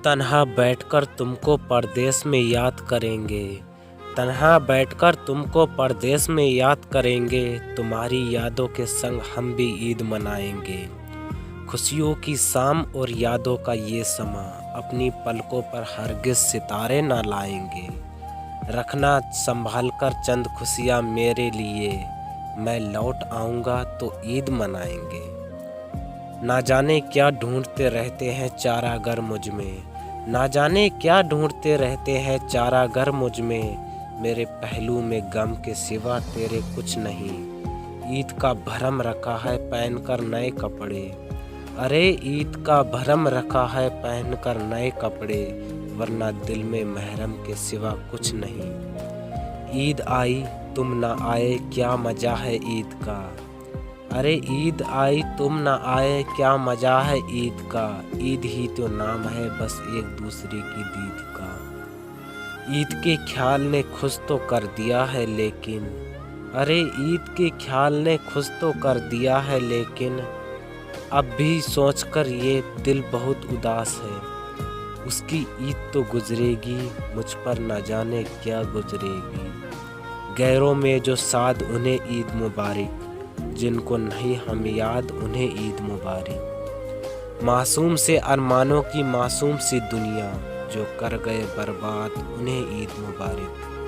तन्हा बैठकर तुमको परदेस में याद करेंगे, तन्हा बैठकर तुमको परदेस में याद करेंगे। तुम्हारी यादों के संग हम भी ईद मनाएंगे। खुशियों की शाम और यादों का ये समा, अपनी पलकों पर हरगिज सितारे ना लाएंगे। रखना संभाल कर चंद खुशियाँ मेरे लिए, मैं लौट आऊँगा तो ईद मनाएंगे। ना जाने क्या ढूंढते रहते हैं चारागर मुझ में, ना जाने क्या ढूंढते रहते हैं चारागर मुझ में। मेरे पहलू में गम के सिवा तेरे कुछ नहीं। ईद का भरम रखा है पहनकर नए कपड़े, अरे ईद का भरम रखा है पहनकर नए कपड़े, वरना दिल में महरम के सिवा कुछ नहीं। ईद आई तुम ना आए क्या मजा है ईद का, अरे ईद आई तुम ना आए क्या मजा है ईद का। ईद ही तो नाम है बस एक दूसरे की दीद का। ईद के ख्याल ने खुश तो कर दिया है लेकिन, अरे ईद के ख्याल ने खुश तो कर दिया है लेकिन, अब भी सोचकर ये दिल बहुत उदास है। उसकी ईद तो गुजरेगी मुझ पर न जाने क्या गुजरेगी। गैरों में जो साद उन्हें ईद मुबारक, जिनको नहीं हम याद उन्हें ईद मुबारक। मासूम से अरमानों की मासूम सी दुनिया, जो कर गए बर्बाद उन्हें ईद मुबारक।